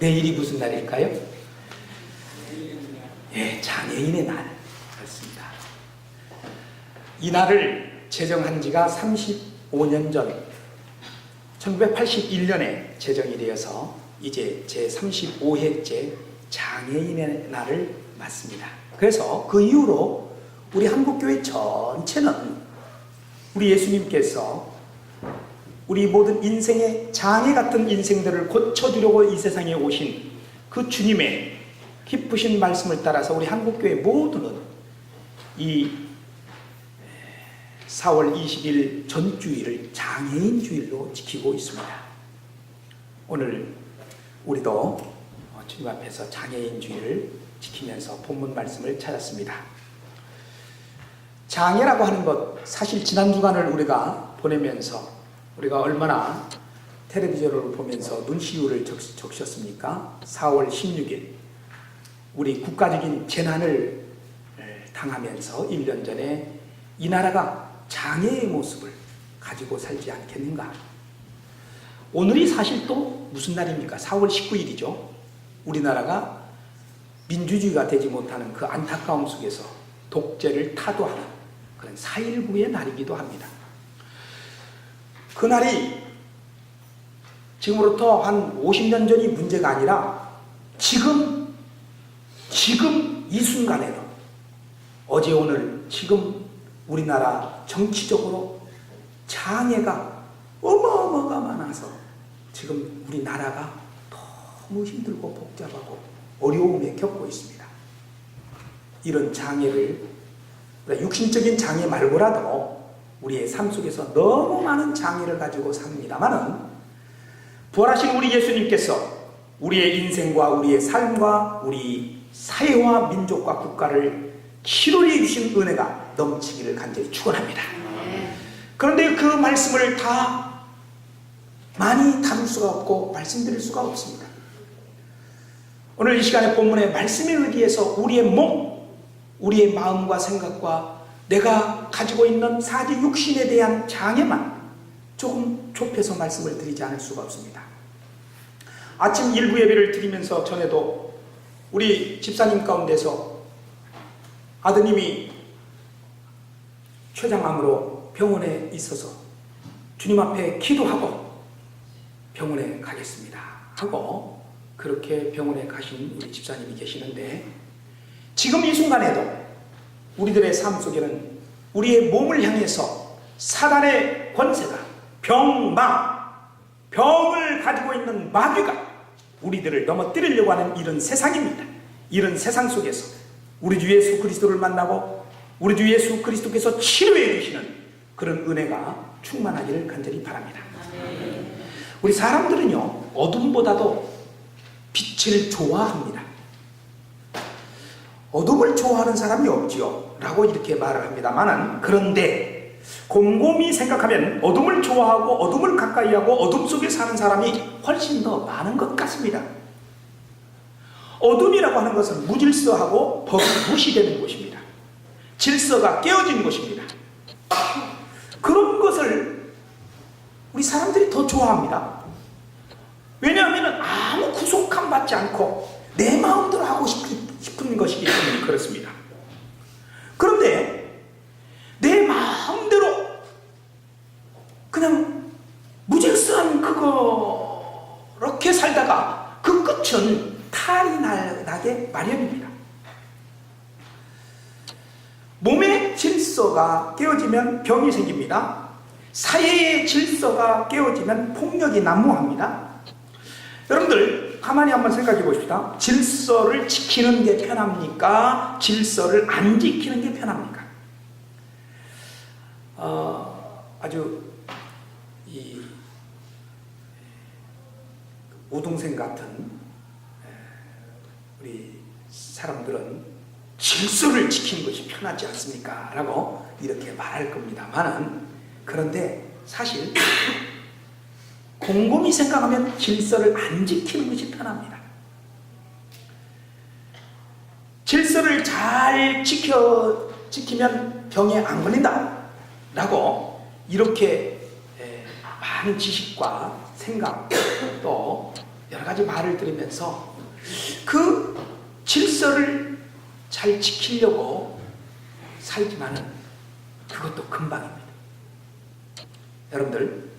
내일이 무슨 날일까요? 예, 장애인의 날. 그렇습니다. 이 날을 제정한 지가 35년 전 1981년에 제정이 되어서 이제 제35회째 장애인의 날을 맞습니다. 그래서 그 이후로 우리 한국교회 전체는 우리 예수님께서 우리 모든 인생의 장애 같은 인생들을 고쳐주려고 이 세상에 오신 그 주님의 기쁘신 말씀을 따라서 우리 한국교회 모두는 이 4월 20일 전주일을 장애인 주일로 지키고 있습니다. 오늘 우리도 주님 앞에서 장애인 주일을 지키면서 본문 말씀을 찾았습니다. 장애라고 하는 것, 사실 지난 주간을 우리가 보내면서 우리가 얼마나 텔레비전을 보면서 눈시울을 적셨습니까? 4월 16일 우리 국가적인 재난을 당하면서 1년 전에 이 나라가 장애의 모습을 가지고 살지 않겠는가? 오늘이 사실 또 무슨 날입니까? 4월 19일이죠. 우리나라가 민주주의가 되지 못하는 그 안타까움 속에서 독재를 타도하는 그런 4.19의 날이기도 합니다. 그날이 지금으로부터 한 50년 전이 문제가 아니라 지금 이 순간에도 어제 오늘 지금 우리나라 정치적으로 장애가 어마어마가 많아서 지금 우리나라가 너무 힘들고 복잡하고 어려움에 겪고 있습니다. 이런 장애를 육신적인 장애 말고라도 우리의 삶 속에서 너무 많은 장애를 가지고 삽니다만은 부활하신 우리 예수님께서 우리의 인생과 우리의 삶과 우리 사회와 민족과 국가를 치료해 주신 은혜가 넘치기를 간절히 축원합니다. 그런데 그 말씀을 다 많이 다룰 수가 없고 말씀드릴 수가 없습니다. 오늘 이 시간에 본문의 말씀에 의해서 우리의 몸, 우리의 마음과 생각과 내가 가지고 있는 사지 육신에 대한 장애만 조금 좁혀서 말씀을 드리지 않을 수가 없습니다. 아침 일부 예배를 드리면서 전에도 우리 집사님 가운데서 아드님이 췌장암으로 병원에 있어서 주님 앞에 기도하고 병원에 가겠습니다 하고 그렇게 병원에 가신 우리 집사님이 계시는데 지금 이 순간에도 우리들의 삶 속에는 우리의 몸을 향해서 사단의 권세가 병을 가지고 있는 마귀가 우리들을 넘어뜨리려고 하는 이런 세상입니다. 이런 세상 속에서 우리 주 예수 그리스도를 만나고 우리 주 예수 그리스도께서 치료해 주시는 그런 은혜가 충만하기를 간절히 바랍니다. 우리 사람들은요 어둠보다도 빛을 좋아합니다. 어둠을 좋아하는 사람이 없지요 라고 이렇게 말을 합니다만은 그런데 곰곰이 생각하면 어둠을 좋아하고 어둠을 가까이하고 어둠 속에 사는 사람이 훨씬 더 많은 것 같습니다. 어둠이라고 하는 것은 무질서하고 법이 무시되는 곳입니다. 질서가 깨어진 곳입니다. 그런 것을 우리 사람들이 더 좋아합니다. 왜냐하면 아무 구속함 받지 않고 내 마음대로 하고 싶은 것이기 때문에 그렇습니다. 그런데 내 마음대로 그냥 무질서한 그렇게 살다가 그 끝은 탈이 나게 마련입니다. 몸의 질서가 깨어지면 병이 생깁니다. 사회의 질서가 깨어지면 폭력이 난무합니다. 여러분들 가만히 한번 생각해 보십시다. 질서를 지키는 게 편합니까? 질서를 안 지키는 게 편합니까? 아주 이 우동생 같은 우리 사람들은 질서를 지키는 것이 편하지 않습니까? 라고 이렇게 말할 겁니다만은 그런데 사실 곰곰이 생각하면 질서를 안 지키는 것이 편합니다. 질서를 잘 지키면 병에 안 걸린다 라고 이렇게 많은 지식과 생각 또 여러 가지 말을 들으면서 그 질서를 잘 지키려고 살지만은 그것도 금방입니다. 여러분들,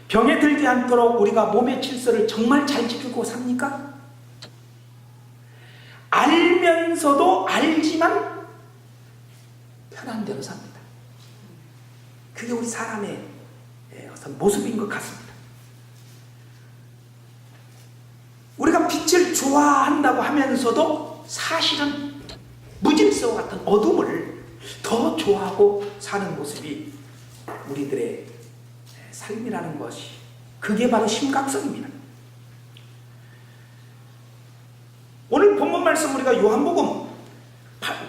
병에 들지 않도록 우리가 몸의 질서를 정말 잘 지키고 삽니까? 알면서도 알지만 편한 대로 삽니다. 그게 우리 사람의 어떤 모습인 것 같습니다. 우리가 빛을 좋아한다고 하면서도 사실은 무질서와 같은 어둠을 더 좋아하고 사는 모습이 우리들의 삶이라는 것이, 그게 바로 심각성입니다. 오늘 본문 말씀 우리가 요한복음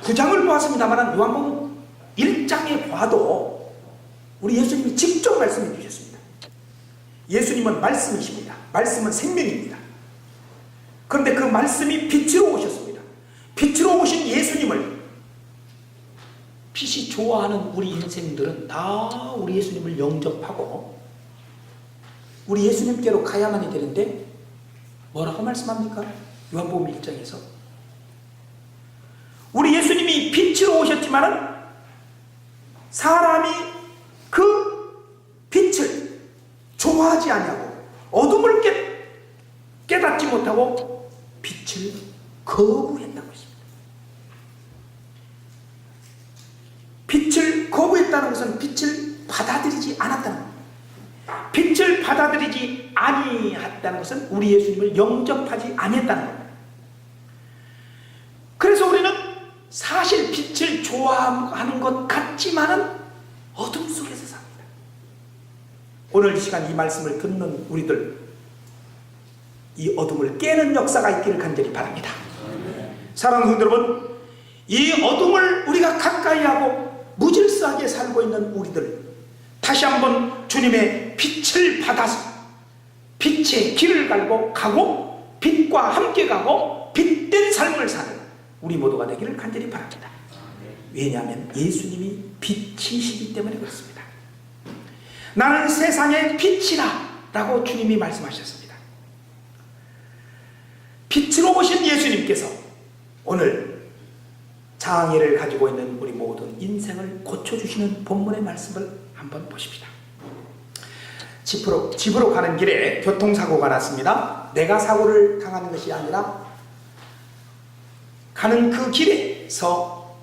9장을 보았습니다만 요한복음 1장에 봐도 우리 예수님이 직접 말씀해 주셨습니다. 예수님은 말씀이십니다. 말씀은 생명입니다. 그런데 그 말씀이 빛으로 오셨습니다. 빛으로 오신 예수님을 빛이 좋아하는 우리 인생들은 다 우리 예수님을 영접하고 우리 예수님께로 가야만이 되는데 뭐라고 말씀합니까? 요한복음 1장에서 우리 예수님이 빛으로 오셨지만은 사람이 그 빛을 좋아하지 아니하고 어둠을 깨닫지 못하고 빛을 거부했다고 했습니다. 빛을 거부했다는 것은 빛을 받아들이지 않았다는 겁니다. 빛을 받아들이지 아니했다는 것은 우리 예수님을 영접하지 아니했다는 겁니다. 그래서 우리는 사실 빛을 좋아하는 것 같지만은 어둠 속에서 삽니다. 오늘 이 시간 이 말씀을 듣는 우리들, 이 어둠을 깨는 역사가 있기를 간절히 바랍니다. 사랑하는 성도 여러분, 이 어둠을 우리가 가까이 하고 무질서하게 살고 있는 우리들, 다시 한번 주님의 빛을 받아서 빛의 길을 가고 빛과 함께 가고 빛된 삶을 사는 우리 모두가 되기를 간절히 바랍니다. 왜냐하면 예수님이 빛이시기 때문에 그렇습니다. 나는 세상의 빛이라 라고 주님이 말씀하셨습니다. 빛으로 오신 예수님께서 오늘 장애를 가지고 있는 우리 모든 인생을 고쳐주시는 본문의 말씀을 한번 보십시다. 집으로 가는 길에 교통사고가 났습니다. 내가 사고를 당하는 것이 아니라 가는 그 길에서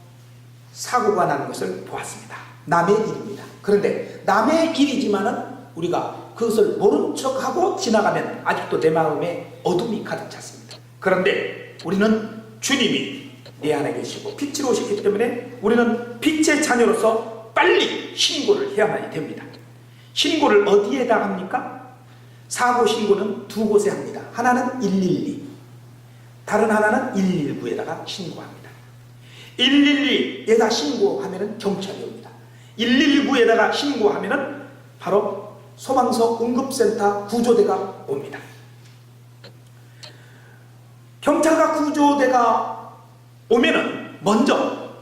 사고가 나는 것을 보았습니다. 남의 일입니다. 그런데 남의 일이지만은 우리가 그것을 모른 척하고 지나가면 아직도 내 마음에 어둠이 가득 찼습니다. 그런데 우리는 주님이 내 안에 계시고 빛으로 오셨기 때문에 우리는 빛의 자녀로서 빨리 신고를 해야만 됩니다. 신고를 어디에다 합니까? 사고 신고는 두 곳에 합니다. 하나는 112, 다른 하나는 119에다가 신고합니다. 112에다 신고하면 경찰이 옵니다. 119에다가 신고하면 바로 소방서 응급센터 구조대가 옵니다. 경찰과 구조대가 오면은 먼저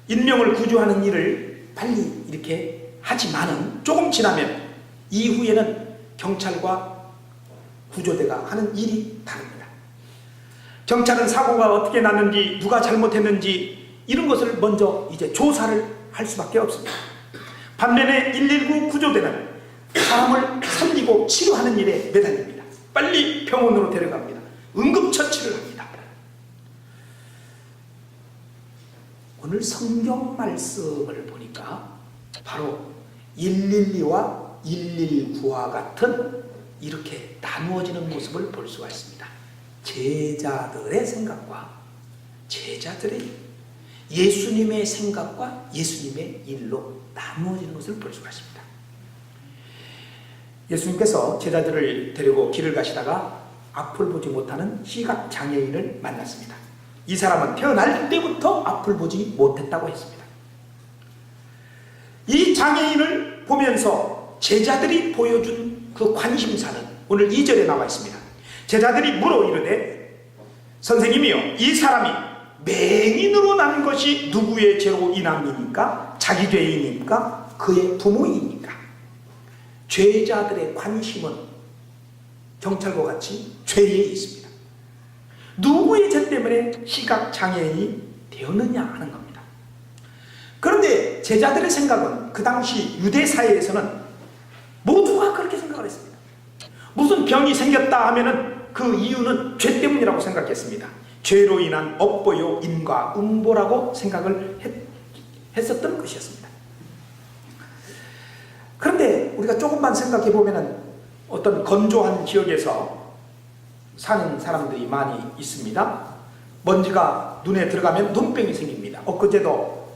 인명을 구조하는 일을 빨리 이렇게 하지만은 조금 지나면 이후에는 경찰과 구조대가 하는 일이 다릅니다. 경찰은 사고가 어떻게 났는지, 누가 잘못했는지 이런 것을 먼저 이제 조사를 할 수밖에 없습니다. 반면에 119 구조대는 사람을 살리고 치료하는 일에 매달립니다. 빨리 병원으로 데려갑니다. 응급처치를 합니다. 오늘 성경 말씀을 보니까 바로 112와 119와 같은 이렇게 나누어지는 모습을 볼 수가 있습니다. 제자들의 생각과 제자들의 예수님의 생각과 예수님의 일로 나누어지는 것을 볼 수가 있습니다. 예수님께서 제자들을 데리고 길을 가시다가 앞을 보지 못하는 시각장애인을 만났습니다. 이 사람은 태어날 때부터 앞을 보지 못했다고 했습니다. 이 장애인을 보면서 제자들이 보여준 그 관심사는 오늘 2절에 나와 있습니다. 제자들이 물어 이르되 선생님이여, 이 사람이 맹인으로 난 것이 누구의 죄로 인함이니까? 자기 죄인입니까? 그의 부모입니까? 제자들의 관심은 경찰과 같이 죄에 있습니다. 누구의 죄 때문에 시각장애인이 되었느냐 하는 겁니다. 그런데 제자들의 생각은 그 당시 유대 사회에서는 모두가 그렇게 생각을 했습니다. 무슨 병이 생겼다 하면은 그 이유는 죄 때문이라고 생각했습니다. 죄로 인한 업보요 인과 음보라고 생각을 했었던 것이었습니다. 그런데 우리가 조금만 생각해 보면은 어떤 건조한 지역에서 사는 사람들이 많이 있습니다. 먼지가 눈에 들어가면 눈병이 생깁니다. 엊그제도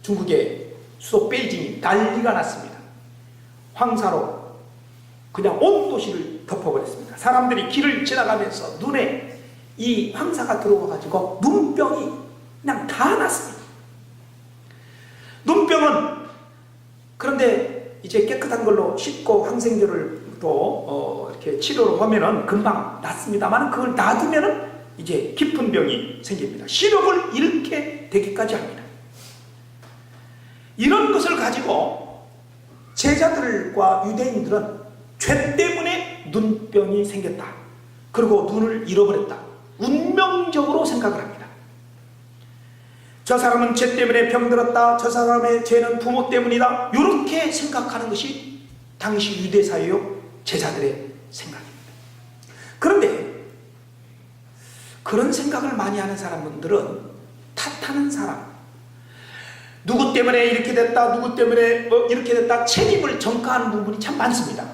중국의 수도 베이징이 난리가 났습니다. 황사로 그냥 온 도시를 덮어버렸습니다. 사람들이 길을 지나가면서 눈에 이 황사가 들어와가지고 눈병이 그냥 다 났습니다. 눈병은 그런데 이제 깨끗한 걸로 씻고 항생제를 또 이렇게 치료를 하면은 금방 낫습니다만 그걸 놔두면은 이제 깊은 병이 생깁니다. 시력을 잃게 되기까지 합니다. 이런 것을 가지고 제자들과 유대인들은 죄 때문에 눈병이 생겼다. 그리고 눈을 잃어버렸다. 운명적으로 생각을 합니다. 저 사람은 죄 때문에 병들었다. 저 사람의 죄는 부모 때문이다. 이렇게 생각하는 것이 당시 유대사회요 제자들의 생각입니다. 그런데 그런 생각을 많이 하는 사람들은 탓하는 사람, 누구 때문에 이렇게 됐다, 누구 때문에 이렇게 됐다, 책임을 전가하는 부분이 참 많습니다.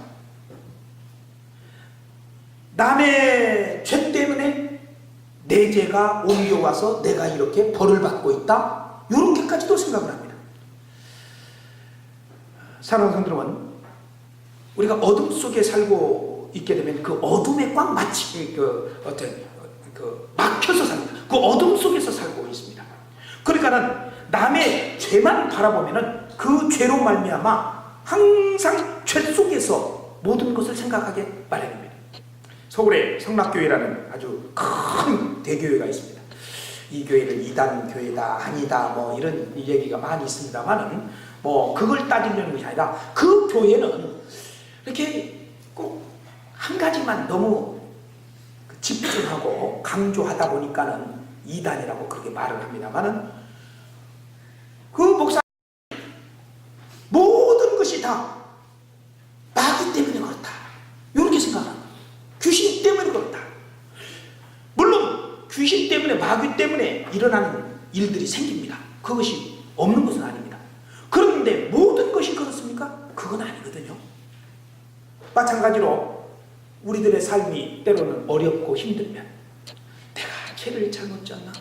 남의 죄 때문에 내 죄가 옮겨와서 내가 이렇게 벌을 받고 있다, 이렇게까지도 생각을 합니다. 사랑하는 성도님은 우리가 어둠 속에 살고 있게 되면 그 어둠에 꽉 막혀서 삽니다. 그 어둠 속에서 살고 있습니다. 그러니까는 남의 죄만 바라보면은 그 죄로 말미암아 항상 죄 속에서 모든 것을 생각하게 마련입니다. 서울에 성락교회라는 아주 큰 대교회가 있습니다. 이 교회를 이단 교회다 아니다 뭐 이런 얘기가 많이 있습니다만은 뭐 그걸 따지려는 것이 아니라 그 교회는 이렇게 꼭 한 가지만 너무 집중하고 강조하다 보니까는 이단이라고 그렇게 말을 합니다만은 그 목사 모든 것이 다 마귀 때문에 그렇다 이렇게 생각합니다. 귀신 때문에 그렇다. 물론 귀신 때문에 마귀 때문에 일어나는 일들이 생깁니다. 그것이 없는 것은 아닙니다. 그런데 모든 것이 그렇습니까? 그건 아니거든요. 마찬가지로 우리들의 삶이 때로는 어렵고 힘들면 내가 죄를 잘못 졌나?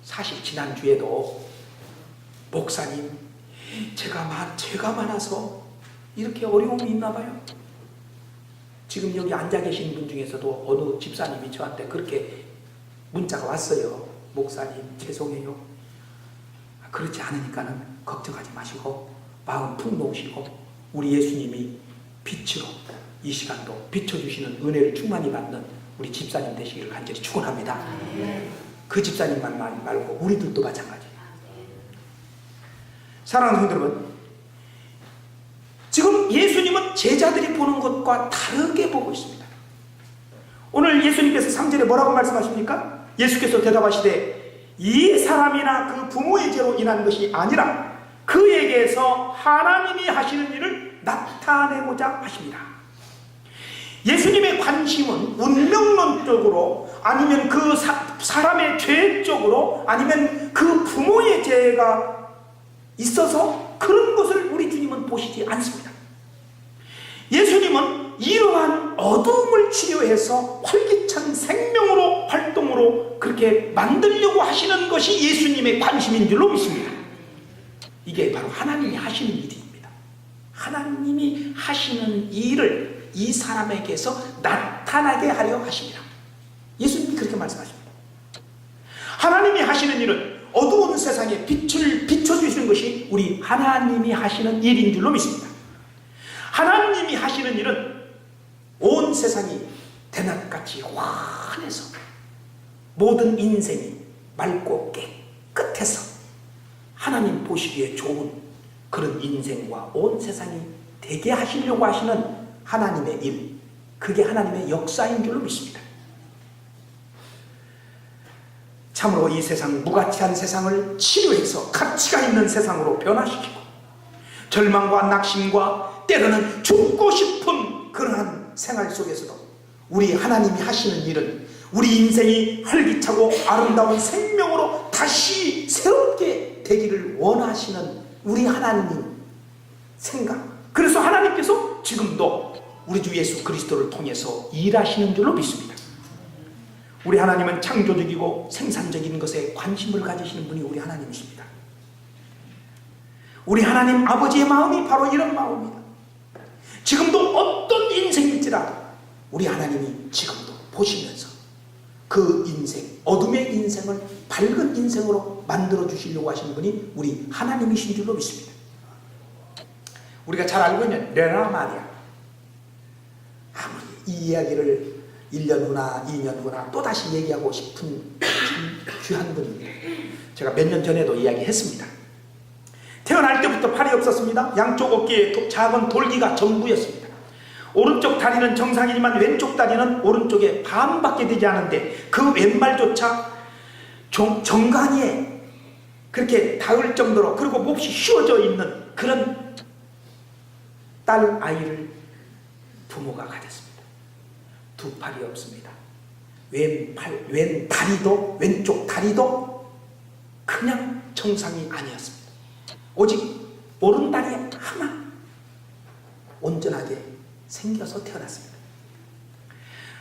사실 지난주에도 목사님 죄가 많아서 이렇게 어려움이 있나 봐요. 지금 여기 앉아 계신 분 중에서도 어느 집사님이 저한테 그렇게 문자가 왔어요. 목사님 죄송해요. 그렇지 않으니까는 걱정하지 마시고 마음 푹 놓으시고 우리 예수님이 빛으로 이 시간도 비춰주시는 은혜를 충만히 받는 우리 집사님 되시기를 간절히 축원합니다. 그 집사님만 말고 우리들도 마찬가지예요. 사랑하는 성도 여러분, 지금 예수님은 제자들이 보는 것과 다르게 보고 있습니다. 오늘 예수님께서 3절에 뭐라고 말씀하십니까? 예수께서 대답하시되 이 사람이나 그 부모의 죄로 인한 것이 아니라 그에게서 하나님이 하시는 일을 나타내고자 하십니다. 예수님의 관심은 운명론적으로 아니면 그 사람의 죄 쪽으로 아니면 그 부모의 죄가 있어서 그런 것을 우리 주님은 보시지 않습니다. 예수님은 이러한 어둠을 치료해서 활기찬 생명으로 활동으로 그렇게 만들려고 하시는 것이 예수님의 관심인 줄로 믿습니다. 이게 바로 하나님이 하시는 일입니다. 하나님이 하시는 일을 이 사람에게서 나타나게 하려 하십니다. 예수님이 그렇게 말씀하십니다. 하나님이 하시는 일은 어두운 세상에 빛을 비춰주시는 것이 우리 하나님이 하시는 일인 줄로 믿습니다. 하나님이 하시는 일은 온 세상이 대낮같이 환해서 모든 인생이 맑고 깨끗해서 하나님 보시기에 좋은 그런 인생과 온 세상이 되게 하시려고 하시는 하나님의 일, 그게 하나님의 역사인 줄로 믿습니다. 참으로 이 세상, 무가치한 세상을 치료해서 가치가 있는 세상으로 변화시키고 절망과 낙심과 때로는 죽고 싶은 그러한 생활 속에서도 우리 하나님이 하시는 일은 우리 인생이 활기차고 아름다운 생명으로 다시 새롭게 되기를 원하시는 우리 하나님 생각, 그래서 하나님께서 지금도 우리 주 예수 그리스도를 통해서 일하시는 줄로 믿습니다. 우리 하나님은 창조적이고 생산적인 것에 관심을 가지시는 분이 우리 하나님이십니다. 우리 하나님 아버지의 마음이 바로 이런 마음입니다. 지금도 어떤 인생일지라도 우리 하나님이 지금도 보시면서 그 인생, 어둠의 인생을 밝은 인생으로 만들어 주시려고 하시는 분이 우리 하나님이신 줄로 믿습니다. 우리가 잘 알고 있는 레나 마리아, 아무리 이 이야기를 1년 후나 2년 후나 또다시 얘기하고 싶은 참 귀한 분인데, 제가 몇 년 전에도 이야기했습니다. 태어날 때부터 팔이 없었습니다. 양쪽 어깨에 작은 돌기가 전부였습니다. 오른쪽 다리는 정상이지만 왼쪽 다리는 오른쪽에 반밖에 되지 않은데 그 왼발조차 정강이에 그렇게 닿을 정도로, 그리고 몹시 휘어져 있는 그런 딸 아이를 부모가 가졌습니다. 두 팔이 없습니다. 왼 다리도, 왼쪽 다리도 그냥 정상이 아니었습니다. 오직 오른다리 하나 온전하게 생겨서 태어났습니다.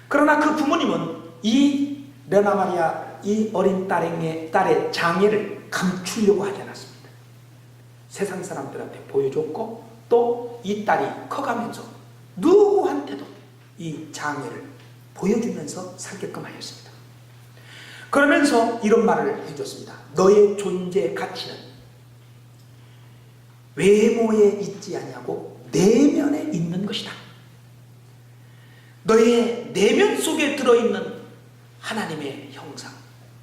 그러나 그 부모님은 이 레나 마리아, 이 어린 딸의 장애를 감추려고 하지 않았습니다. 세상 사람들한테 보여줬고, 또 이 딸이 커가면서 누구한테도 이 장애를 보여주면서 살게끔 하였습니다. 그러면서 이런 말을 해줬습니다. 너의 존재 가치는 외모에 있지 아니하고 내면에 있는 것이다. 너의 내면 속에 들어있는 하나님의 형상,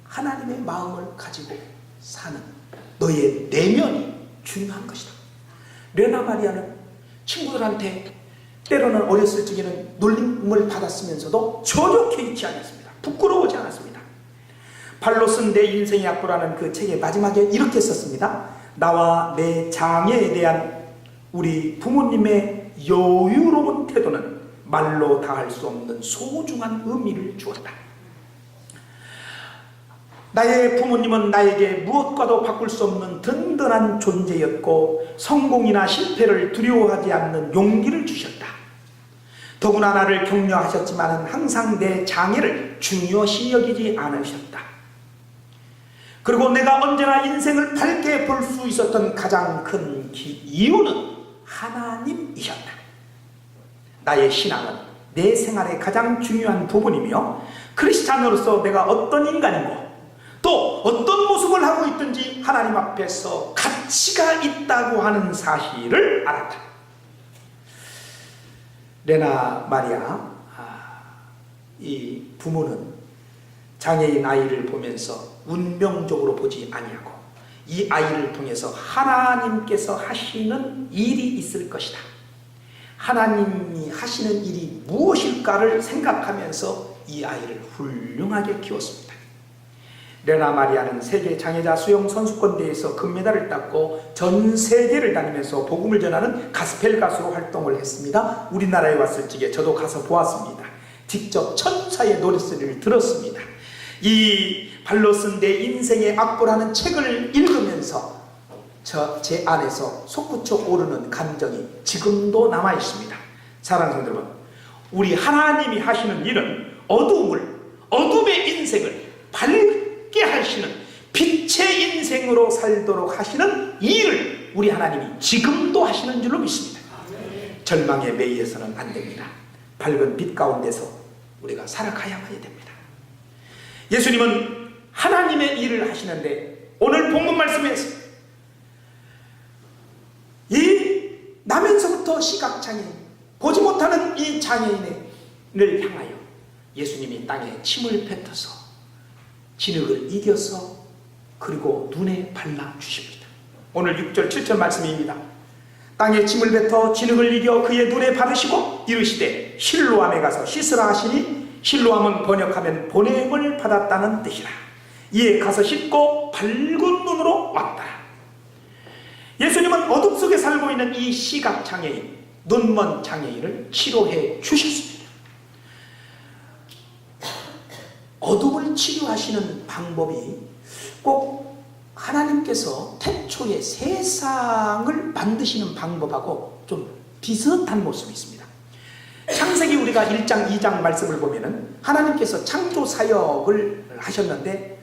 하나님의 마음을 가지고 사는 너의 내면이 중요한 것이다. 레나 마리아는 친구들한테 때로는 어렸을 적에는 놀림을 받았으면서도 저렇게 있지 않았습니다. 부끄러워하지 않았습니다. 발로 쓴 내 인생의 악보라는 그 책의 마지막에 이렇게 썼습니다. 나와 내 장애에 대한 우리 부모님의 여유로운 태도는 말로 다할 수 없는 소중한 의미를 주었다. 나의 부모님은 나에게 무엇과도 바꿀 수 없는 든든한 존재였고, 성공이나 실패를 두려워하지 않는 용기를 주셨다. 더구나 나를 격려하셨지만 항상 내 장애를 중요시 여기지 않으셨다. 그리고 내가 언제나 인생을 밝게 볼 수 있었던 가장 큰 이유는 하나님이셨다. 나의 신앙은 내 생활의 가장 중요한 부분이며, 크리스찬으로서 내가 어떤 인간이고 또 어떤 모습을 하고 있든지 하나님 앞에서 가치가 있다고 하는 사실을 알았다. 레나 마리아, 이 부모는 장애인 아이를 보면서 운명적으로 보지 아니하고 이 아이를 통해서 하나님께서 하시는 일이 있을 것이다, 하나님이 하시는 일이 무엇일까를 생각하면서 이 아이를 훌륭하게 키웠습니다. 레나 마리아는 세계 장애자 수영 선수권대회에서 금메달을 땄고 전 세계를 다니면서 복음을 전하는 가스펠 가수로 활동을 했습니다. 우리나라에 왔을 적에 저도 가서 보았습니다. 직접 천사의 노랫소리를 들었습니다. 이 발로 쓴 내 인생의 악보라는 책을 읽으면서 제 안에서 솟구쳐 오르는 감정이 지금도 남아 있습니다. 사랑하는 성도 여러분, 우리 하나님이 하시는 일은 어둠의 인생을 밝게 하시는 빛의 인생으로 살도록 하시는 일을 우리 하나님이 지금도 하시는 줄로 믿습니다. 절망에 매여서는 안 됩니다. 밝은 빛 가운데서 우리가 살아가야만 됩니다. 예수님은 하나님의 일을 하시는데, 오늘 본문 말씀에서 이 나면서부터 시각장애인, 보지 못하는 이 장애인을 향하여 예수님이 땅에 침을 뱉어서 진흙을 이겨서 그리고 눈에 발라주십니다. 오늘 6절 7절 말씀입니다. 땅에 침을 뱉어 진흙을 이겨 그의 눈에 바르시고 이르시되 실로암에 가서 씻으라 하시니 실로암은 번역하면 보냄을 받았다는 뜻이라. 이에 가서 씻고 밝은 눈으로 왔다. 예수님은 어둠 속에 살고 있는 이 시각장애인, 눈먼 장애인을 치료해 주셨습니다. 어둠을 치료하시는 방법이 꼭 하나님께서 태초에 세상을 만드시는 방법하고 좀 비슷한 모습이 있습니다. 창세기 우리가 1장, 2장 말씀을 보면은 하나님께서 창조 사역을 하셨는데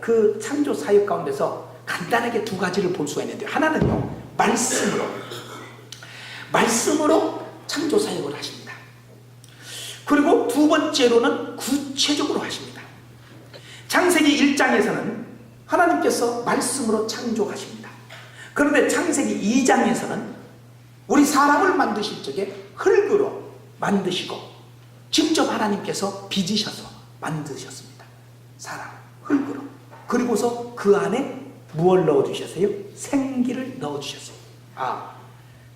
그 창조 사역 가운데서 간단하게 두 가지를 볼 수가 있는데, 하나는요, 말씀으로 창조 사역을 하십니다. 그리고 두 번째로는 구체적으로 하십니다. 창세기 1장에서는 하나님께서 말씀으로 창조하십니다. 그런데 창세기 2장에서는 우리 사람을 만드실 적에 흙으로 만드시고 직접 하나님께서 빚으셔서 만드셨습니다. 사람 흙으로. 그리고서 그 안에 무엇을 넣어주셨어요? 생기를 넣어주셨어요.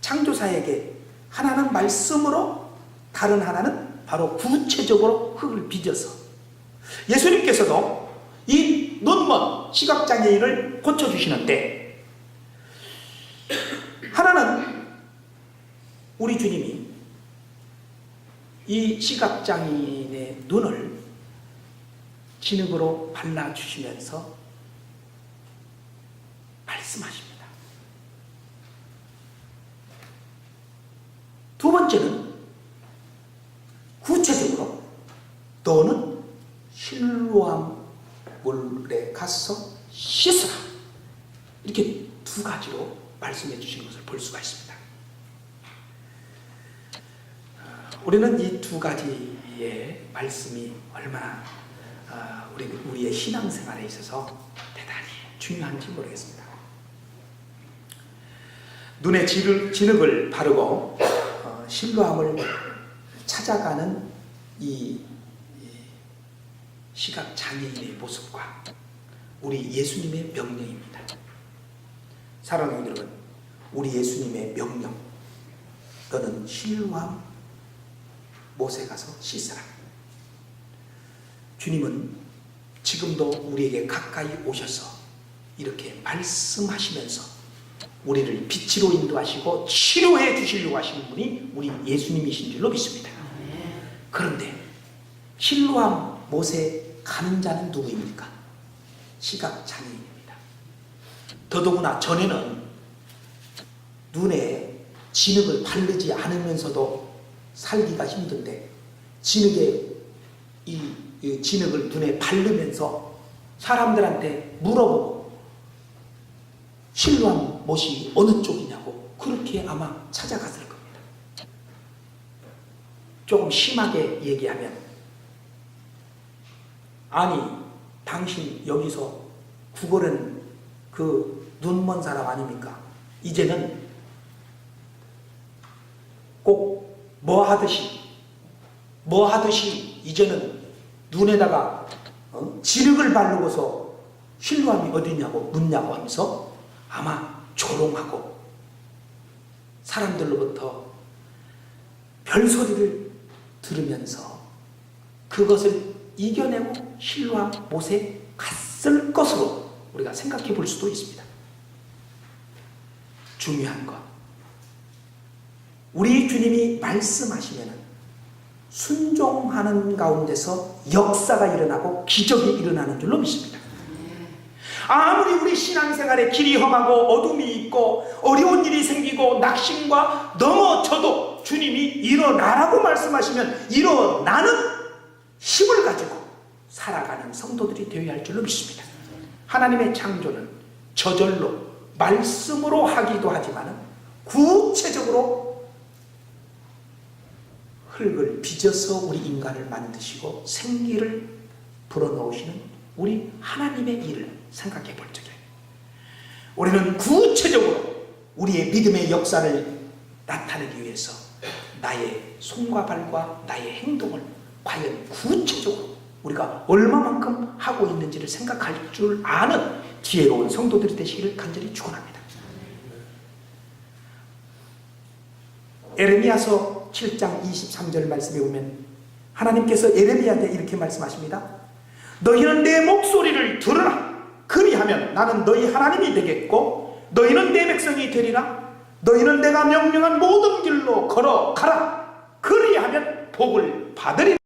창조사에게 하나는 말씀으로, 다른 하나는 바로 구체적으로 흙을 빚어서, 예수님께서도 이 눈먼 시각장애인을 고쳐주시는데, 하나는 우리 주님이 이 시각장애인의 눈을 진흙으로 발라주시면서 말씀하십니다. 두 번째는 구체적으로 너는 실로암 물에 가서 씻으라, 이렇게 두 가지로 말씀해 주신 것을 볼 수가 있습니다. 우리는 이 두 가지의 말씀이 얼마나 우리의 신앙생활에 있어서 대단히 중요한지 모르겠습니다. 눈에 진흙을 바르고 실로암을 찾아가는 이 시각장애인의 모습과 우리 예수님의 명령입니다. 사랑하는 여러분, 우리 예수님의 명령, 너는 실로암 못에 가서 씻으라. 주님은 지금도 우리에게 가까이 오셔서 이렇게 말씀하시면서 우리를 빛으로 인도하시고 치료해 주시려고 하시는 분이 우리 예수님이신 줄로 믿습니다. 그런데 실로암 못에 가는 자는 누구입니까? 시각장애인입니다. 더더구나 전에는 눈에 진흙을 바르지 않으면서도 살기가 힘든데, 이 진흙을 눈에 바르면서 사람들한테 물어보고 실로암 못이 어느 쪽이냐고 그렇게 아마 찾아갔을 겁니다. 조금 심하게 얘기하면, 아니 당신 여기서 구걸은 그 눈먼 사람 아닙니까? 이제는 꼭 뭐 하듯이 이제는 눈에다가 진흙을 바르고서 실로암이 어디냐고 묻냐고 하면서 아마 조롱하고 사람들로부터 별소리를 들으면서 그것을 이겨내고 실로암 못에 갔을 것으로 우리가 생각해 볼 수도 있습니다. 중요한 것, 우리 주님이 말씀하시면 순종하는 가운데서 역사가 일어나고 기적이 일어나는 줄로 믿습니다. 아무리 우리 신앙생활에 길이 험하고 어둠이 있고 어려운 일이 생기고 낙심과 넘어져도 주님이 일어나라고 말씀하시면 일어나는 힘을 가지고 살아가는 성도들이 되어야 할 줄로 믿습니다. 하나님의 창조는 저절로 말씀으로 하기도 하지만 구체적으로 흙을 빚어서 우리 인간을 만드시고 생기를 불어넣으시는 우리 하나님의 일을 생각해 볼 적에 우리는 구체적으로 우리의 믿음의 역사를 나타내기 위해서 나의 손과 발과 나의 행동을 과연 구체적으로 우리가 얼마만큼 하고 있는지를 생각할 줄 아는 지혜로운 성도들이 되시기를 간절히 축원합니다. 에레미야서 7장 23절 말씀에 보면 하나님께서 에레미야한테 이렇게 말씀하십니다. 너희는 내 목소리를 들으라. 그리하면 나는 너희 하나님이 되겠고 너희는 내 백성이 되리라. 너희는 내가 명령한 모든 길로 걸어가라. 그리하면 복을 받으리라.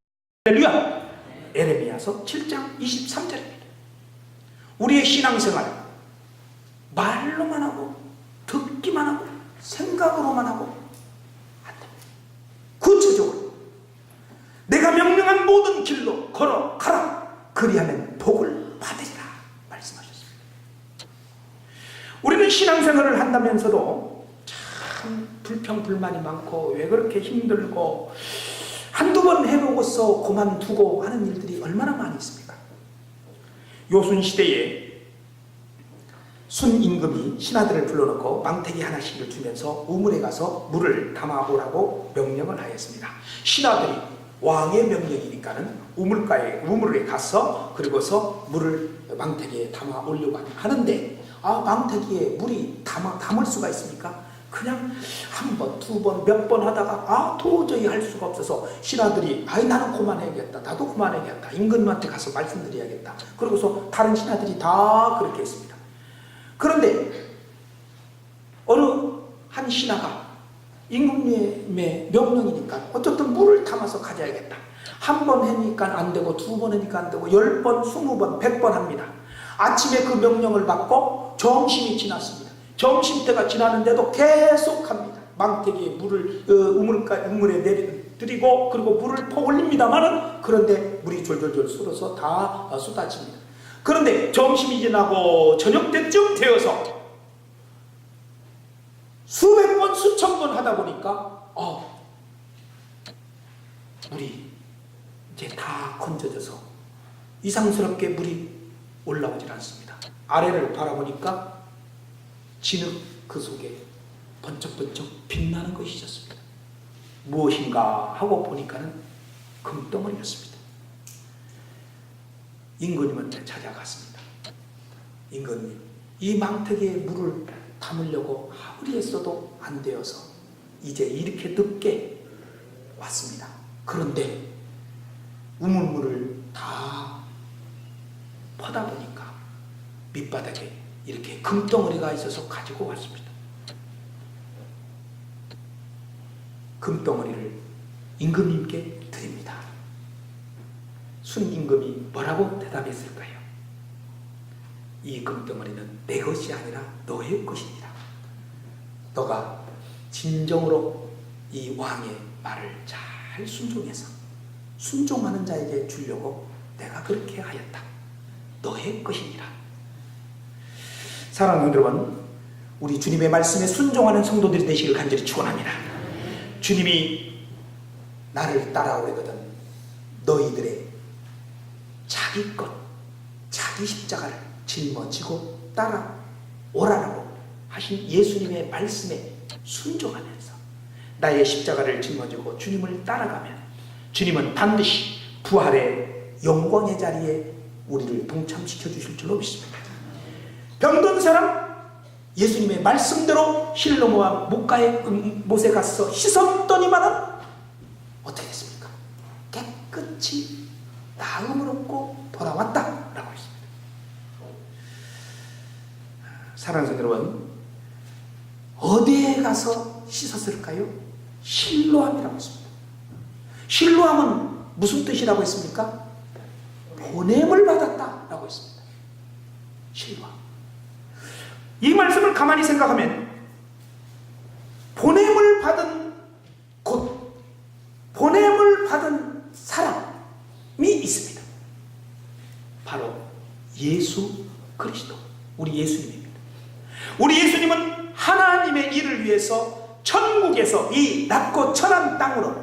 할렐루야. 에레미야서 7장 23절입니다. 우리의 신앙생활 말로만 하고 듣기만 하고 생각으로만 하고 안 됩니다. 구체적으로 내가 명령한 모든 길로 걸어가라. 그리하면 복을 받으리라 말씀하셨습니다. 우리는 신앙생활을 한다면서도 참 불평불만이 많고 왜 그렇게 힘들고 한두 번 해보고서 그만두고 하는 일들이 얼마나 많이 있습니까? 요순시대에 순임금이 신하들을 불러놓고 망태기 하나씩을 주면서 우물에 가서 물을 담아오라고 명령을 하였습니다. 신하들이 왕의 명령이니까는 우물에 가서 그리고서 물을 망태기에 담아오려고 하는데 망태기에 물이 담을 수가 있습니까? 그냥 한 번, 두 번, 몇 번 하다가 도저히 할 수가 없어서 신하들이 나는 그만해야겠다. 나도 그만해야겠다. 임금님한테 가서 말씀드려야겠다. 그러고서 다른 신하들이 다 그렇게 했습니다. 그런데 어느 한 신하가 임금님의 명령이니까 어쨌든 물을 담아서 가져야겠다. 한 번 하니까 안 되고 두 번 하니까 안 되고 10번, 20번, 100번 합니다. 아침에 그 명령을 받고 점심이 지났습니다. 점심때가 지나는데도 계속 합니다. 망태기에 물을 우물에 내리고 그리고 물을 퍼 올립니다만은 그런데 물이 졸졸졸 쏟아서 다 쏟아집니다. 그런데 점심이 지나고 저녁 때쯤 되어서 수백 번 수천 번 하다 보니까 물이 이제 다 건져져서 이상스럽게 물이 올라오질 않습니다. 아래를 바라보니까 진흙 그 속에 번쩍번쩍 빛나는 것이 있었습니다. 무엇인가 하고 보니까는 금덩어리였습니다. 임금님한테 찾아갔습니다. 임금님, 이 망태기에 물을 담으려고 아무리 했어도 안 되어서 이제 이렇게 늦게 왔습니다. 그런데 우물물을 다 퍼다 보니까 밑바닥에 이렇게 금덩어리가 있어서 가지고 왔습니다. 금덩어리를 임금님께 드립니다. 순임금이 뭐라고 대답했을까요? 이 금덩어리는 내 것이 아니라 너의 것이니라. 너가 진정으로 이 왕의 말을 잘 순종해서 순종하는 자에게 주려고 내가 그렇게 하였다. 너의 것이니라. 사랑하는 여러분, 우리 주님의 말씀에 순종하는 성도들이 되시길 간절히 축원합니다. 주님이 나를 따라오려거든 너희들의 자기 것, 자기 십자가를 짊어지고 따라오라라고 하신 예수님의 말씀에 순종하면서 나의 십자가를 짊어지고 주님을 따라가면 주님은 반드시 부활의 영광의 자리에 우리를 동참시켜 주실 줄로 믿습니다. 병든 사람 예수님의 말씀대로 실로모와 못에 가서 씻었더니만은 어떻게 됐습니까? 깨끗이 나음을 얻고 돌아왔다 라고 했습니다. 사랑하는 성도 여러분, 어디에 가서 씻었을까요? 실로암이라고 했습니다. 실로암은 무슨 뜻이라고 했습니까? 보냄을 받았다 라고 했습니다. 실로암. 이 말씀을 가만히 생각하면 보냄을 받은 곳, 보냄을 받은 사람이 있습니다. 바로 예수 그리스도, 우리 예수님입니다. 우리 예수님은 하나님의 일을 위해서 천국에서 이 낮고 천한 땅으로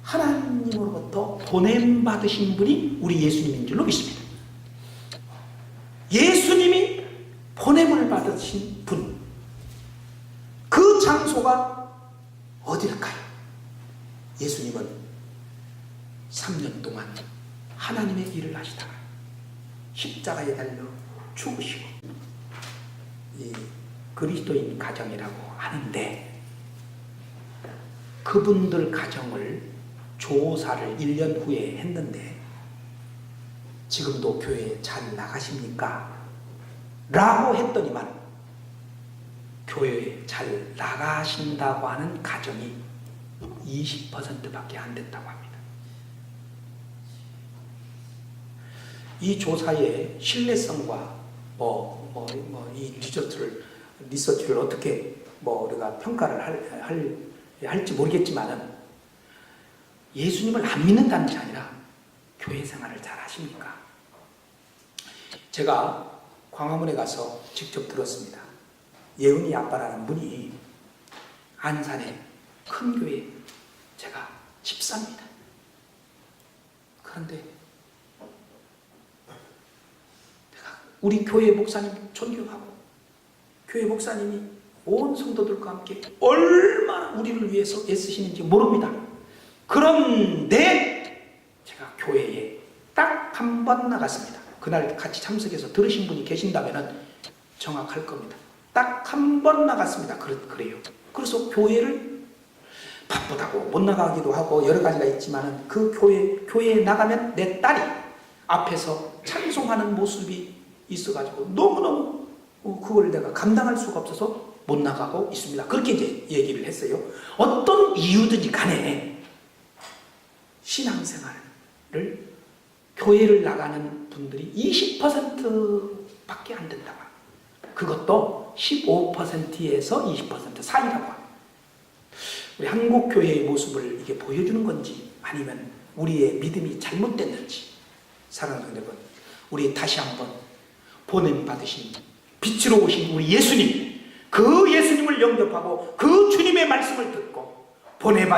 하나님으로부터 보냄받으신 분이 우리 예수님인 줄로 믿습니다. 예수님이 보냄을 받으신 분, 그 장소가 어딜까요? 예수님은 3년 동안 하나님의 일을 하시다가 십자가에 달려 죽으시고 이 그리스도인 가정이라고 하는데 그분들 가정을 조사를 1년 후에 했는데 지금도 교회 잘 나가십니까? 라고 했더니만 교회에 잘 나가신다고 하는 가정이 20%밖에 안 됐다고 합니다. 이 조사의 신뢰성과 이 리서치를 어떻게 우리가 평가를 할지 모르겠지만은 예수님을 안 믿는다는 게 아니라 교회 생활을 잘 하십니까? 제가 광화문에 가서 직접 들었습니다. 예은이 아빠라는 분이 안산에 큰 교회 제가 집사입니다. 그런데 내가 우리 교회 목사님 존경하고 교회 목사님이 온 성도들과 함께 얼마나 우리를 위해서 애쓰시는지 모릅니다. 그런데 제가 교회에 딱 한 번 나갔습니다. 그날 같이 참석해서 들으신 분이 계신다면 정확할 겁니다. 딱 한 번 나갔습니다. 그래요. 그래서 교회를 바쁘다고 못 나가기도 하고 여러 가지가 있지만 그 교회에 나가면 내 딸이 앞에서 찬송하는 모습이 있어가지고 너무너무 그걸 내가 감당할 수가 없어서 못 나가고 있습니다. 그렇게 이제 얘기를 했어요. 어떤 이유든지 간에 신앙생활을 교회를 나가는 분들이 20%밖에 안 된다고 합니다. 그것도 15%에서 20% 사이라고 합니다. 우리 한국 교회의 모습을 이게 보여주는 건지 아니면 우리의 믿음이 잘못됐는지 사랑하는 여러분, 우리 다시 한번 보냄 받으신 빛으로 오신 우리 예수님, 그 예수님을 영접하고 그 주님의 말씀을 듣고 보냄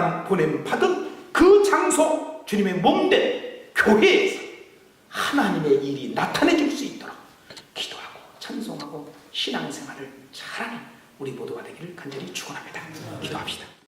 받은 그 장소 주님의 몸된 교회에서 하나님의 일이 나타내줄 수 있도록 기도하고 찬송하고 신앙생활을 잘하는 우리 모두가 되기를 간절히 축원합니다. 기도합시다.